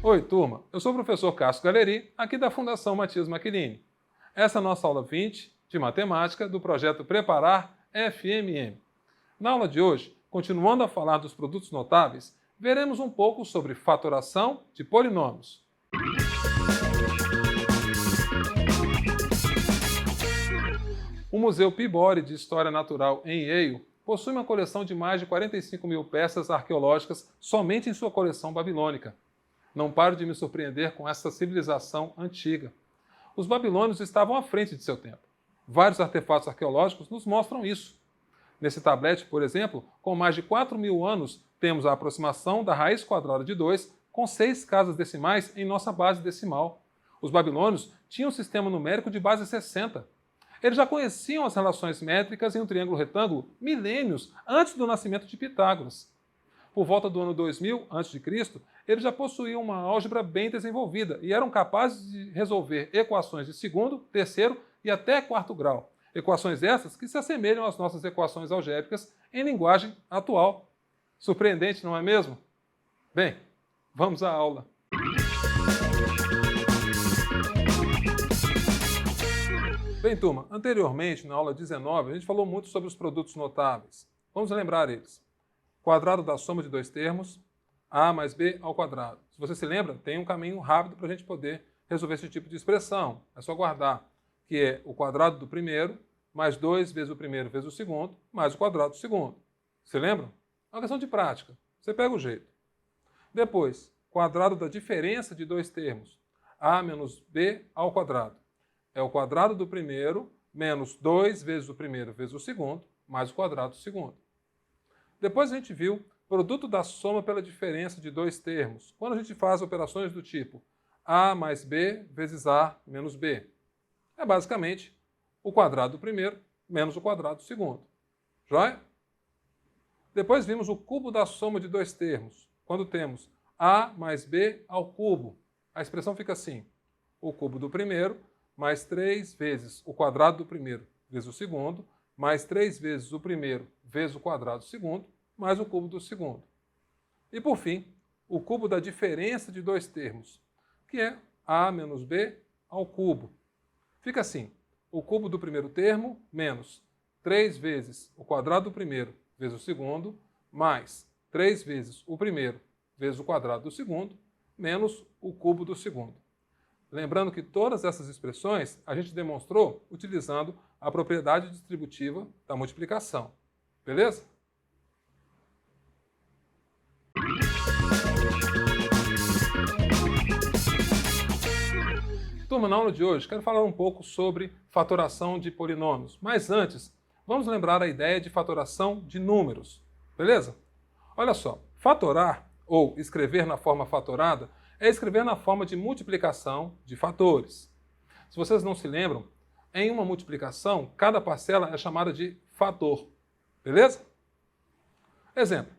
Oi, turma. Eu sou o professor Cássio Galeri, aqui da Fundação Matias Maquirini. Essa é a nossa aula 20 de matemática do projeto Preparar FMM. Na aula de hoje, continuando a falar dos produtos notáveis, veremos um pouco sobre fatoração de polinômios. O Museu Peabody de História Natural em Yale possui uma coleção de mais de 45 mil peças arqueológicas somente em sua coleção babilônica. Não paro de me surpreender com essa civilização antiga. Os babilônios estavam à frente de seu tempo. Vários artefatos arqueológicos nos mostram isso. Nesse tablete, por exemplo, com mais de 4.000 anos, temos a aproximação da raiz quadrada de 2 com 6 casas decimais em nossa base decimal. Os babilônios tinham um sistema numérico de base 60. Eles já conheciam as relações métricas em um triângulo retângulo milênios antes do nascimento de Pitágoras. Por volta do ano 2000 a.C., eles já possuíam uma álgebra bem desenvolvida e eram capazes de resolver equações de segundo, terceiro e até quarto grau. Equações essas que se assemelham às nossas equações algébricas em linguagem atual. Surpreendente, não é mesmo? Bem, vamos à aula. Bem, turma, anteriormente, na aula 19, a gente falou muito sobre os produtos notáveis. Vamos lembrar eles. Quadrado da soma de dois termos, a mais b ao quadrado. Se você se lembra, tem um caminho rápido para a gente poder resolver esse tipo de expressão. É só guardar, que é o quadrado do primeiro, mais 2 vezes o primeiro vezes o segundo, mais o quadrado do segundo. Se lembram? É uma questão de prática. Você pega o jeito. Depois, quadrado da diferença de dois termos, a menos b ao quadrado. É o quadrado do primeiro menos 2 vezes o primeiro vezes o segundo, mais o quadrado do segundo. Depois a gente viu produto da soma pela diferença de dois termos, quando a gente faz operações do tipo a mais b vezes a menos b. É basicamente o quadrado do primeiro menos o quadrado do segundo. Joia? Depois vimos o cubo da soma de dois termos, quando temos a mais b ao cubo. A expressão fica assim, o cubo do primeiro mais 3 vezes o quadrado do primeiro vezes o segundo, mais 3 vezes o primeiro vezes o quadrado do segundo, mais o cubo do segundo. E, por fim, o cubo da diferença de dois termos, que é a menos b ao cubo. Fica assim, o cubo do primeiro termo menos 3 vezes o quadrado do primeiro vezes o segundo, mais 3 vezes o primeiro vezes o quadrado do segundo, menos o cubo do segundo. Lembrando que todas essas expressões a gente demonstrou utilizando a propriedade distributiva da multiplicação. Beleza? Turma, na aula de hoje quero falar um pouco sobre fatoração de polinômios. Mas antes, vamos lembrar a ideia de fatoração de números. Beleza? Olha só, fatorar, ou escrever na forma fatorada, é escrever na forma de multiplicação de fatores. Se vocês não se lembram, em uma multiplicação, cada parcela é chamada de fator. Beleza? Exemplo.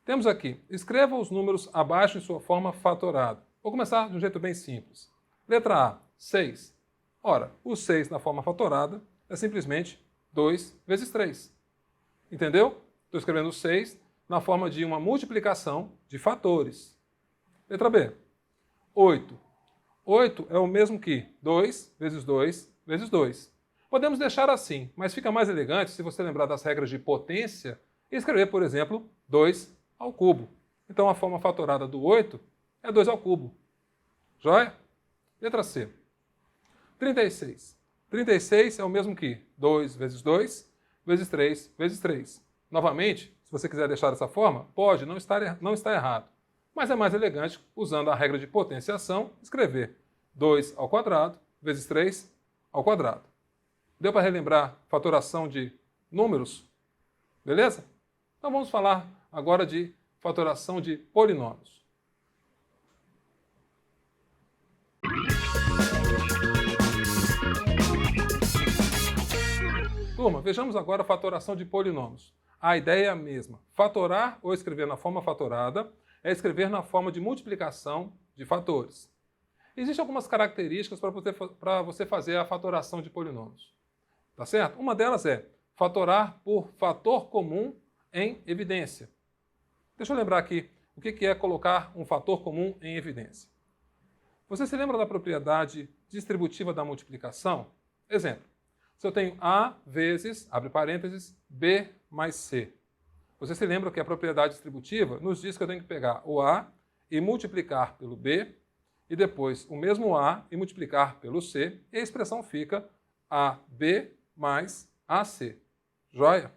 Temos aqui, escreva os números abaixo em sua forma fatorada. Vou começar de um jeito bem simples. Letra A, 6. Ora, o 6 na forma fatorada é simplesmente 2 vezes 3. Entendeu? Estou escrevendo 6 na forma de uma multiplicação de fatores. Letra B. 8. 8 é o mesmo que 2 vezes 2 vezes 2. Podemos deixar assim, mas fica mais elegante se você lembrar das regras de potência e escrever, por exemplo, 2 ao cubo. Então a forma fatorada do 8 é 2 ao cubo. Joia? Letra C. 36. 36 é o mesmo que 2 vezes 2 vezes 3 vezes 3. Novamente, se você quiser deixar dessa forma, pode, não está errado. Mas é mais elegante, usando a regra de potenciação, escrever 2 ao quadrado vezes 3 ao quadrado. Deu para relembrar fatoração de números? Beleza? Então vamos falar agora de fatoração de polinômios. Turma, vejamos agora a fatoração de polinômios. A ideia é a mesma. Fatorar ou escrever na forma fatorada é escrever na forma de multiplicação de fatores. Existem algumas características para você fazer a fatoração de polinômios. Tá certo? Uma delas é fatorar por fator comum em evidência. Deixa eu lembrar aqui o que é colocar um fator comum em evidência. Você se lembra da propriedade distributiva da multiplicação? Exemplo, se eu tenho A vezes, abre parênteses, B mais C. Você se lembra que a propriedade distributiva nos diz que eu tenho que pegar o A e multiplicar pelo B, e depois o mesmo A e multiplicar pelo C, e a expressão fica AB mais AC. Joia?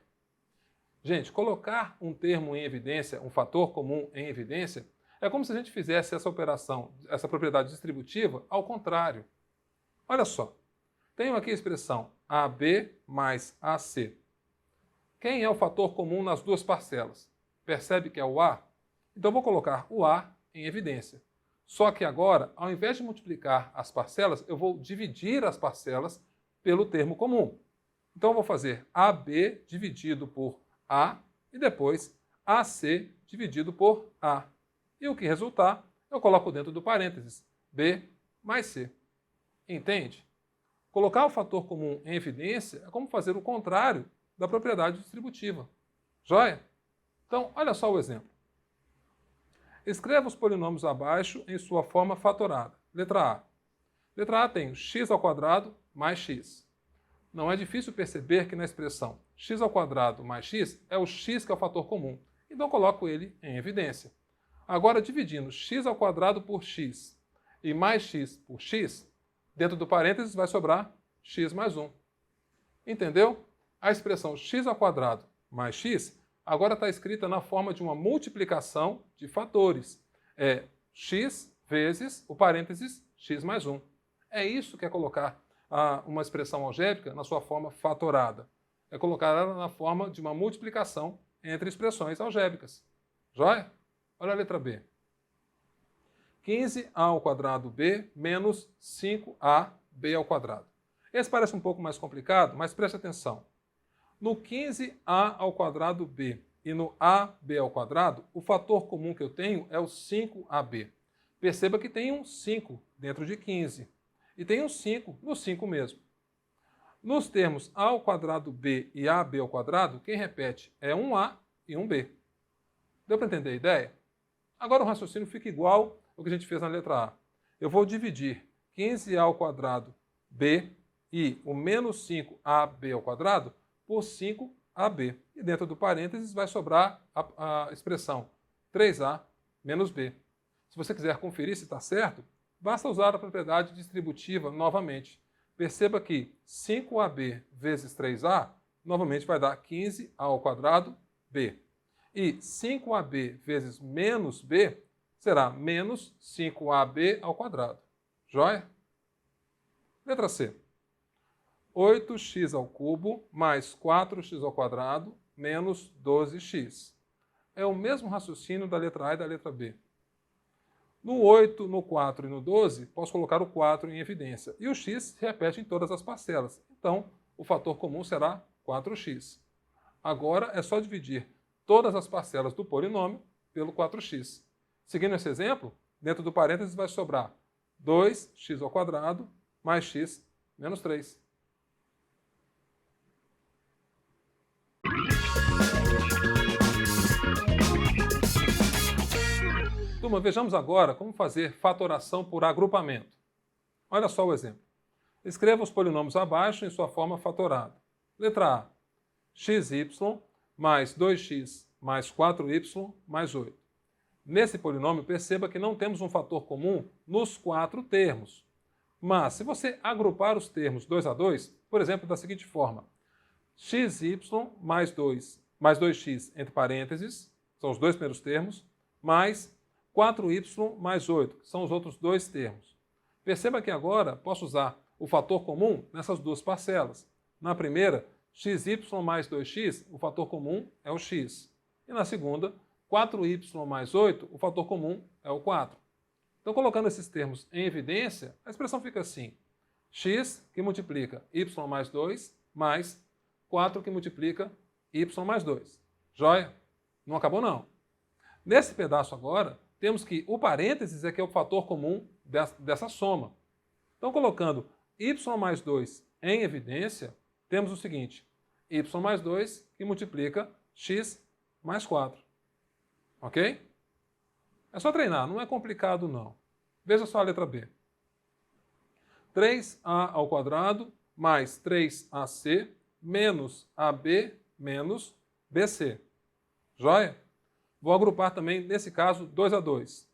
Gente, colocar um termo em evidência, um fator comum em evidência, é como se a gente fizesse essa operação, essa propriedade distributiva, ao contrário. Olha só, tenho aqui a expressão AB mais AC. Quem é o fator comum nas duas parcelas? Percebe que é o A? Então vou colocar o A em evidência. Só que agora, ao invés de multiplicar as parcelas, eu vou dividir as parcelas pelo termo comum. Então eu vou fazer AB dividido por A e depois AC dividido por A. E o que resultar, eu coloco dentro do parênteses B mais C. Entende? Colocar o fator comum em evidência é como fazer o contrário da propriedade distributiva. Joia? Então, olha só o exemplo. Escreva os polinômios abaixo em sua forma fatorada. Letra A. Letra A tem x ao quadrado mais x. Não é difícil perceber que na expressão x ao quadrado mais x é o x que é o fator comum. Então, coloco ele em evidência. Agora, dividindo x ao quadrado por x e mais x por x, dentro do parênteses vai sobrar x mais 1. Entendeu? A expressão x ao quadrado mais x agora está escrita na forma de uma multiplicação de fatores. É x vezes o parênteses x mais 1. É isso que é colocar uma expressão algébrica na sua forma fatorada. É colocar ela na forma de uma multiplicação entre expressões algébricas. Joia? Olha a letra B. 15a ao quadrado b menos 5ab ao quadrado. Esse parece um pouco mais complicado, mas preste atenção. No 15a ao quadrado b e no ab ao quadrado, o fator comum que eu tenho é o 5ab. Perceba que tem um 5 dentro de 15. E tem um 5 no 5 mesmo. Nos termos a ao quadrado b e ab ao quadrado, quem repete é um a e um b. Deu para entender a ideia? Agora o raciocínio fica igual ao que a gente fez na letra A. Eu vou dividir 15a ao quadrado b e o menos 5ab ao quadrado por 5ab. E dentro do parênteses vai sobrar a expressão 3a menos b. Se você quiser conferir se está certo, basta usar a propriedade distributiva novamente. Perceba que 5ab vezes 3a, novamente vai dar 15a ao quadrado b. E 5ab vezes menos b será menos 5ab ao quadrado. Joia? Letra C. 8x ao cubo mais 4x ao quadrado menos 12x. É o mesmo raciocínio da letra A e da letra B. No 8, no 4 e no 12, posso colocar o 4 em evidência. E o x se repete em todas as parcelas. Então, o fator comum será 4x. Agora é só dividir todas as parcelas do polinômio pelo 4x. Seguindo esse exemplo, dentro do parênteses vai sobrar 2x ao quadrado mais x menos 3. Turma, vejamos agora como fazer fatoração por agrupamento. Olha só o exemplo. Escreva os polinômios abaixo em sua forma fatorada. Letra A. xy mais 2x mais 4y mais 8. Nesse polinômio, perceba que não temos um fator comum nos 4 termos. Mas, se você agrupar os termos 2 a 2, por exemplo, da seguinte forma. xy mais 2x entre parênteses, são os dois primeiros termos, mais 4y mais 8, que são os outros dois termos. Perceba que agora posso usar o fator comum nessas duas parcelas. Na primeira, xy mais 2x, o fator comum é o x. E na segunda, 4y mais 8, o fator comum é o 4. Então, colocando esses termos em evidência, a expressão fica assim. X que multiplica y mais 2, mais 4 que multiplica y mais 2. Joia? Não acabou, não. Nesse pedaço agora, temos que o parênteses é que é o fator comum dessa soma. Então, colocando y mais 2 em evidência, temos o seguinte. Y mais 2 que multiplica x mais 4. Ok? É só treinar, não é complicado não. Veja só a letra B. 3a ao quadrado mais 3ac menos AB menos BC. Joia? Vou agrupar também, nesse caso, 2 a 2.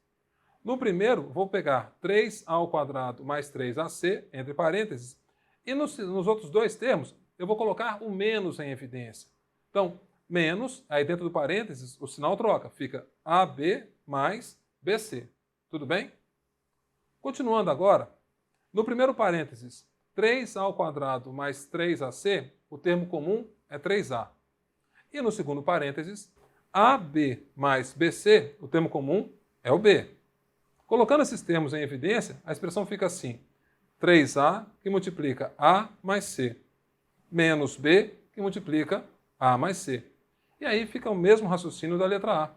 No primeiro, vou pegar 3a ao quadrado mais 3ac, entre parênteses, e nos outros dois termos, eu vou colocar o menos em evidência. Então, menos, aí dentro do parênteses, o sinal troca, fica AB mais BC. Tudo bem? Continuando agora, no primeiro parênteses, 3a ao quadrado mais 3ac, o termo comum é 3a. E no segundo parênteses, AB mais BC, o termo comum é o B. Colocando esses termos em evidência, a expressão fica assim: 3a que multiplica A mais C, menos B que multiplica A mais C. E aí fica o mesmo raciocínio da letra A.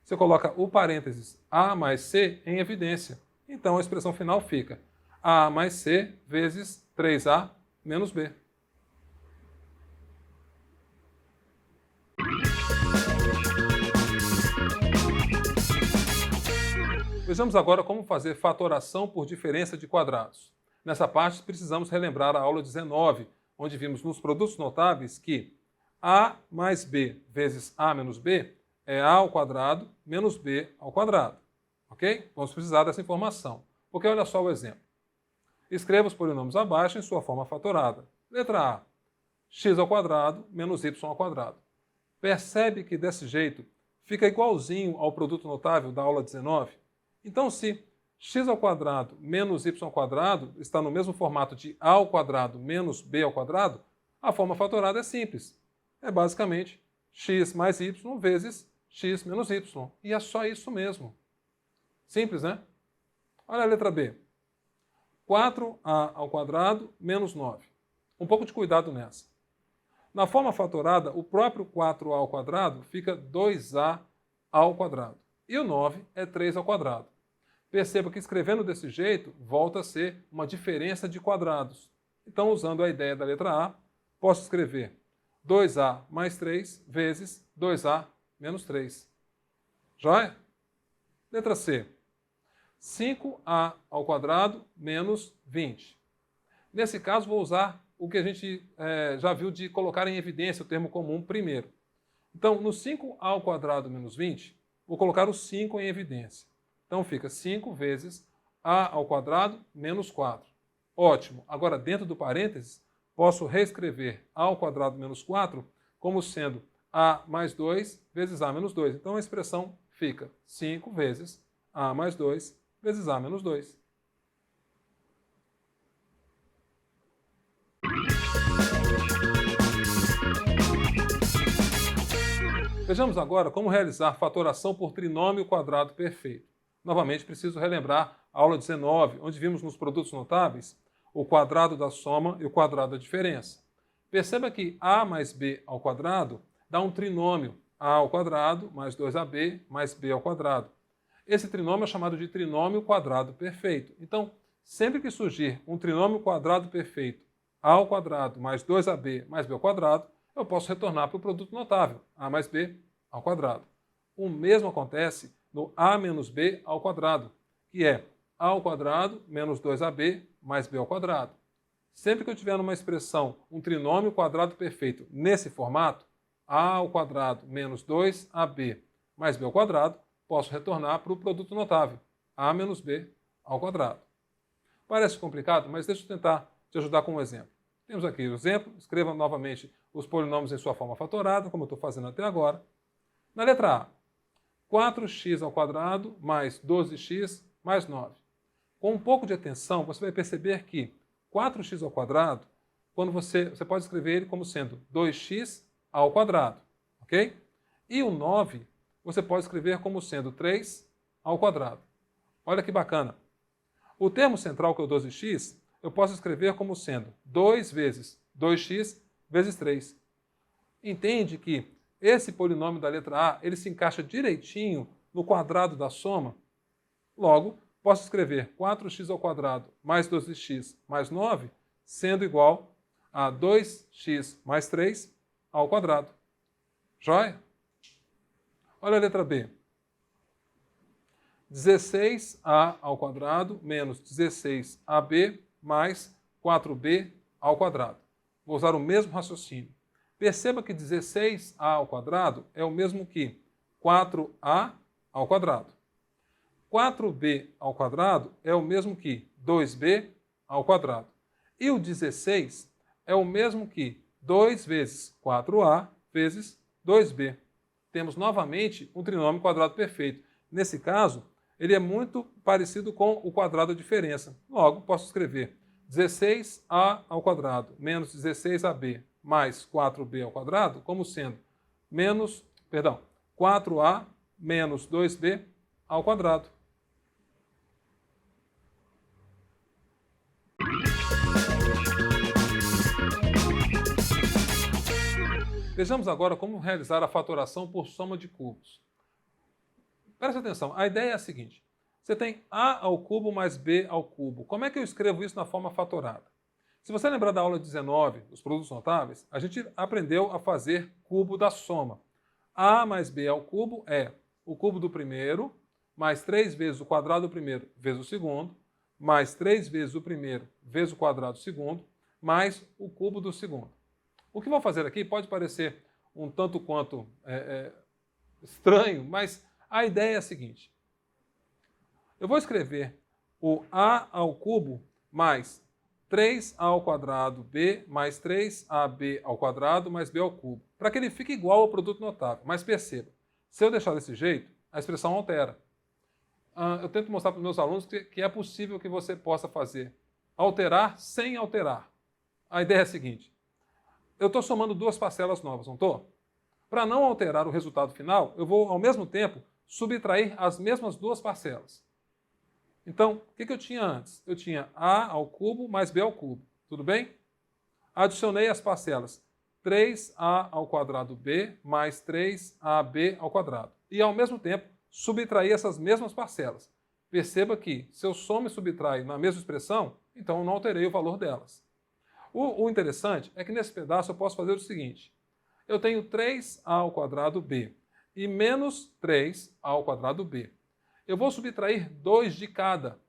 Você coloca o parênteses A mais C em evidência. Então a expressão final fica A mais C vezes 3A menos B. Vejamos agora como fazer fatoração por diferença de quadrados. Nessa parte, precisamos relembrar a aula 19, onde vimos nos produtos notáveis que A mais B vezes A menos B é A ao quadrado menos B ao quadrado. Ok? Vamos precisar dessa informação. Porque olha só o exemplo. Escreva os polinômios abaixo em sua forma fatorada. Letra A, x ao quadrado menos y ao quadrado. Percebe que desse jeito fica igualzinho ao produto notável da aula 19? Então, se x ao quadrado menos y ao quadrado está no mesmo formato de a ao quadrado menos b ao quadrado, a forma fatorada é simples. É basicamente x mais y vezes x menos y. E é só isso mesmo. Simples, né? Olha a letra B. 4a ao quadrado menos 9. Um pouco de cuidado nessa. Na forma fatorada, o próprio 4a ao quadrado fica 2a ao quadrado. E o 9 é 3 ao quadrado. Perceba que escrevendo desse jeito, volta a ser uma diferença de quadrados. Então, usando a ideia da letra A, posso escrever 2a mais 3 vezes 2a menos 3. Joia? Letra C. 5a ao quadrado menos 20. Nesse caso, vou usar o que a gente já viu de colocar em evidência o termo comum primeiro. Então, no 5a ao quadrado menos 20, vou colocar o 5 em evidência. Então, fica 5 vezes a ao quadrado menos 4. Ótimo. Agora, dentro do parênteses, posso reescrever a ao quadrado menos 4 como sendo a mais 2 vezes a menos 2. Então, a expressão fica 5 vezes a mais 2 vezes a menos 2. Vejamos agora como realizar fatoração por trinômio quadrado perfeito. Novamente, preciso relembrar a aula 19, onde vimos nos produtos notáveis o quadrado da soma e o quadrado da diferença. Perceba que a mais b ao quadrado dá um trinômio, a ao quadrado mais 2ab mais b ao quadrado. Esse trinômio é chamado de trinômio quadrado perfeito. Então, sempre que surgir um trinômio quadrado perfeito, a ao quadrado mais 2ab mais b ao quadrado, eu posso retornar para o produto notável, a mais b ao quadrado. O mesmo acontece no a menos b ao quadrado, que é a ao quadrado menos 2ab mais b ao quadrado. Sempre que eu tiver numa expressão um trinômio quadrado perfeito nesse formato, a ao quadrado menos 2ab mais b ao quadrado, posso retornar para o produto notável, a menos b ao quadrado. Parece complicado, mas deixa eu tentar te ajudar com um exemplo. Temos aqui o exemplo, escreva novamente os polinômios em sua forma fatorada, como eu estou fazendo até agora. Na letra A, 4x ao quadrado mais 12x mais 9. Com um pouco de atenção, você vai perceber que 4x ao quadrado, quando você pode escrever ele como sendo 2x ao quadrado, ok? E o 9, você pode escrever como sendo 3 ao quadrado. Olha que bacana. O termo central, que é o 12x, eu posso escrever como sendo 2 vezes 2x vezes 3. Entende que esse polinômio da letra A, ele se encaixa direitinho no quadrado da soma? Logo, posso escrever 4x ao quadrado mais 12x mais 9, sendo igual a 2x mais 3 ao quadrado. Joia? Olha a letra B. 16a ao quadrado menos 16ab mais 4b ao quadrado. Vou usar o mesmo raciocínio. Perceba que 16a ao quadrado é o mesmo que 4a ao quadrado. 4b ao quadrado é o mesmo que 2b ao quadrado. E o 16 é o mesmo que 2 vezes 4a vezes 2b. Temos novamente um trinômio quadrado perfeito. Nesse caso, ele é muito parecido com o quadrado da diferença. Logo, posso escrever 16a ao quadrado menos 16ab mais 4b ao quadrado como sendo 4a menos 2b ao quadrado. Vejamos agora como realizar a fatoração por soma de cubos. Preste atenção, a ideia é a seguinte. Você tem a ao cubo mais b ao cubo. Como é que eu escrevo isso na forma fatorada? Se você lembrar da aula 19, dos produtos notáveis, a gente aprendeu a fazer cubo da soma. A mais b ao cubo é o cubo do primeiro, mais 3 vezes o quadrado do primeiro vezes o segundo, mais 3 vezes o primeiro vezes o quadrado do segundo, mais o cubo do segundo. O que vou fazer aqui pode parecer um tanto quanto estranho, mas a ideia é a seguinte. Eu vou escrever o a ao cubo mais 3a ao quadrado b mais 3ab ao quadrado mais b ao cubo, para que ele fique igual ao produto notável. Mas perceba, se eu deixar desse jeito, a expressão altera. Eu tento mostrar para os meus alunos que é possível que você possa fazer alterar sem alterar. A ideia é a seguinte. Eu estou somando duas parcelas novas, não estou? Para não alterar o resultado final, eu vou, ao mesmo tempo, subtrair as mesmas duas parcelas. Então, o que eu tinha antes? Eu tinha a ao cubo mais b ao cubo. Tudo bem? Adicionei as parcelas 3a ao quadrado b mais 3ab ao quadrado. E, ao mesmo tempo, subtrair essas mesmas parcelas. Perceba que, se eu somo e subtraio na mesma expressão, então eu não alterei o valor delas. O interessante é que nesse pedaço eu posso fazer o seguinte. Eu tenho 3a ao quadrado b e menos 3a ao quadrado b. Eu vou subtrair 2 de cada.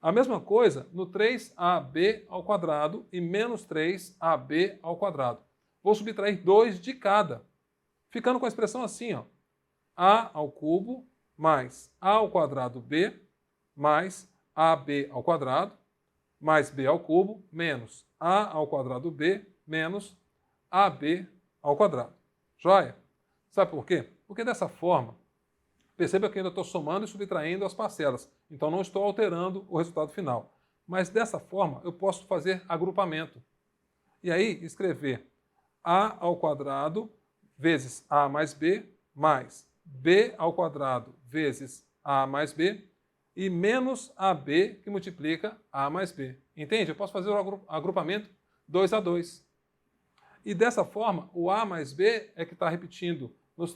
A mesma coisa no 3ab ao quadrado e menos 3ab ao quadrado. Vou subtrair 2 de cada. Ficando com a expressão assim, ó. A ao cubo mais a ao quadrado b mais ab ao quadrado mais b ao cubo menos a ao quadrado b menos ab ao quadrado. Joia? Sabe por quê? Porque dessa forma, perceba que eu ainda estou somando e subtraindo as parcelas, então não estou alterando o resultado final. Mas dessa forma eu posso fazer agrupamento. E aí escrever a ao quadrado vezes a mais b ao quadrado vezes a mais b e menos AB que multiplica A mais B. Entende? Eu posso fazer o agrupamento 2 a 2. E dessa forma, o A mais B é que está repetindo nas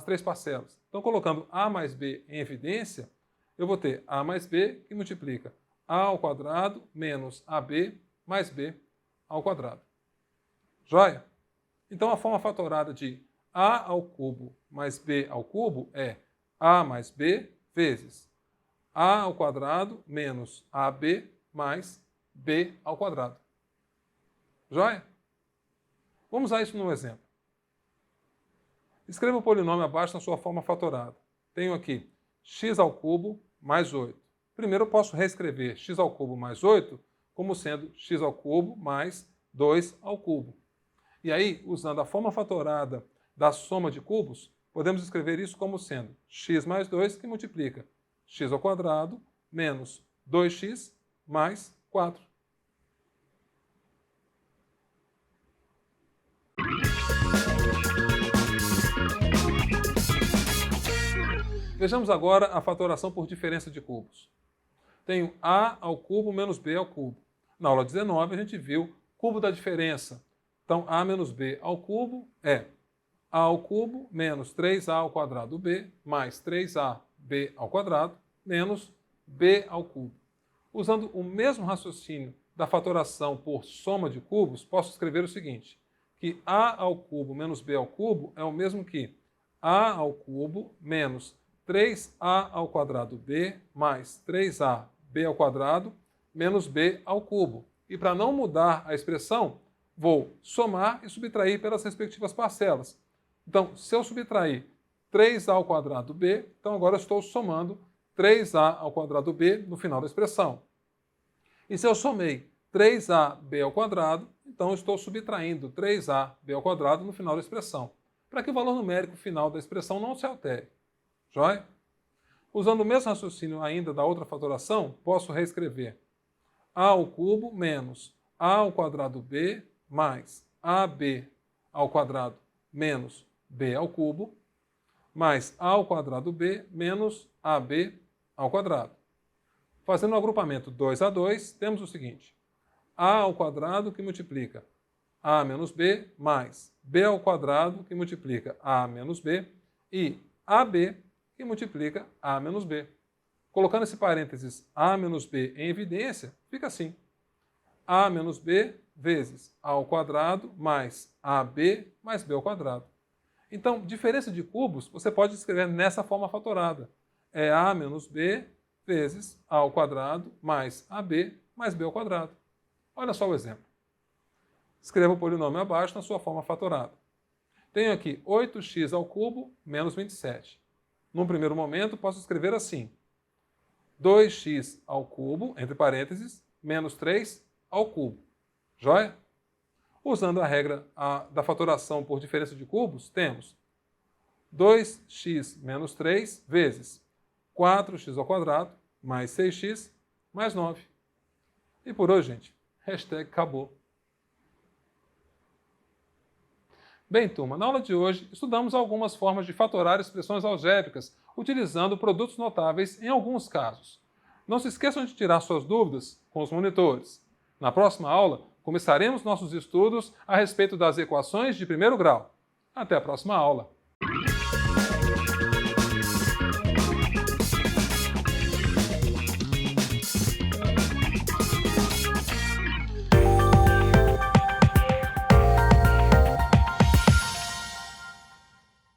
três parcelas. Então, colocando A mais B em evidência, eu vou ter A mais B que multiplica A ao quadrado menos AB mais B ao quadrado. Joia? Então, a forma fatorada de A ao cubo mais B ao cubo é A mais B vezes A ao quadrado menos AB mais B ao quadrado. Joia? Vamos usar isso num exemplo. Escreva o polinômio abaixo na sua forma fatorada. Tenho aqui x ao cubo mais 8. Primeiro eu posso reescrever x ao cubo mais 8 como sendo x ao cubo mais 2 ao cubo. E aí, usando a forma fatorada da soma de cubos, podemos escrever isso como sendo x mais 2 que multiplica x ao quadrado menos 2x mais 4. Vejamos agora a fatoração por diferença de cubos. Tenho a ao cubo menos b ao cubo. Na aula 19 a gente viu cubo da diferença. Então a menos b ao cubo é a ao cubo menos 3a ao quadrado b mais 3ab ao quadrado menos b ao cubo. Usando o mesmo raciocínio da fatoração por soma de cubos, posso escrever o seguinte, que a ao cubo menos b ao cubo é o mesmo que a ao cubo menos 3a ao quadrado b mais 3ab ao quadrado menos b ao cubo. E para não mudar a expressão, vou somar e subtrair pelas respectivas parcelas. Então, se eu subtrair 3a ao quadrado b, então agora eu estou somando 3a ao quadrado b no final da expressão. E se eu somei 3ab ao quadrado, então eu estou subtraindo 3ab ao quadrado no final da expressão, para que o valor numérico final da expressão não se altere. Joia? Usando o mesmo raciocínio ainda da outra fatoração, posso reescrever a ao cubo menos a ao quadrado b mais ab ao quadrado menos b ao cubo mais a ao quadrado b menos ab ao quadrado. Fazendo o agrupamento 2 a 2, temos o seguinte: a ao quadrado que multiplica a menos b mais b ao quadrado que multiplica a menos b e ab que multiplica a menos b. Colocando esse parênteses a menos b em evidência, fica assim: a menos b vezes a ao quadrado mais ab mais b ao quadrado. Então, diferença de cubos você pode escrever nessa forma fatorada. É a menos b vezes a ao quadrado mais ab mais b ao quadrado. Olha só o exemplo. Escreva o polinômio abaixo na sua forma fatorada. Tenho aqui 8x ao cubo menos 27. Num primeiro momento, posso escrever assim: 2x ao cubo, entre parênteses, menos 3 ao cubo. Joia? Usando a regra da fatoração por diferença de cubos, temos 2x menos 3 vezes 4x ao quadrado mais 6x mais 9. E por hoje, gente, hashtag acabou. Bem, turma, na aula de hoje estudamos algumas formas de fatorar expressões algébricas utilizando produtos notáveis em alguns casos. Não se esqueçam de tirar suas dúvidas com os monitores. Na próxima aula, começaremos nossos estudos a respeito das equações de primeiro grau. Até a próxima aula!